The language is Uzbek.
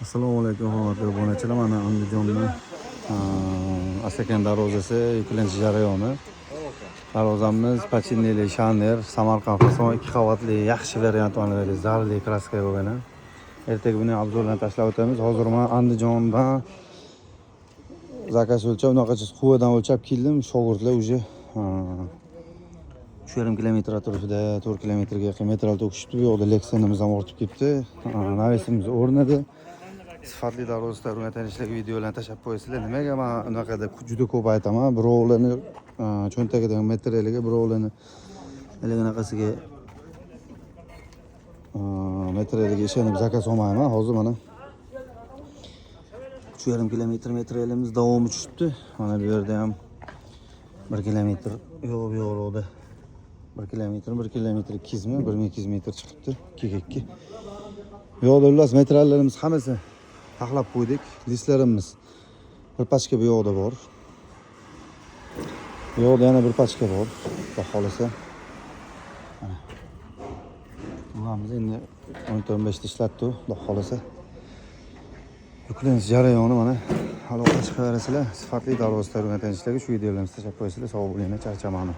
Assalomu alaykum hurmatli obunachilar. Mana Andijonda Asakan darvozasi yuklanish jarayoni. Darvozamiz pachineli shaner, Samarqand fason 2 qavatli yaxshi variant olinadi, zarli kraska bo'lgan. Ertaga buni obzordan tashlab o'tamiz. Hozir men Andijondan zakaz o'lchab, unaqacha quvadan o'lchab keldim. Shogirdlar uje 3,5 kilometr atrofida 4 kilometrga yaqin metral to'kishibdi. Bu yoqda Lexanimiz ham ortib ketdi. Navesimiz o'rnadi. Sifatli darvozada o'rgatishlarga videolarni tashlab qo'yasizlar. Nimaga men unaqada juda ko'p aytaman. Birovlarni cho'ntagidagi materialiga, birovlarni anaqasiga materialiga ishonib zakaz olmayman. Hozir mana 3,5 kilometr materialimiz davomi tushibdi. Mana bu yerda ham 1 kilometr yo'q bu yo'qda. 1 kilometr 200 mi? 1200 metr chiqibdi. 2 yo'qda ulas materiallarimiz hammasi taxlab qo'ydik. Listlarimiz bir pachka bu yoqda bor. Bu yoqda yana bir pachka bor. Xudo xolasa. Mana. Bularimiz endi 15 ta ishlatdi, xudo xolasa. Yuklanish jarayoni mana aloqa chiqaverasizlar. Sifatli darvozada o'rgatishlarga shu videolarni tashlab qo'yasizlar. Sog' bo'linglar, charchamadim.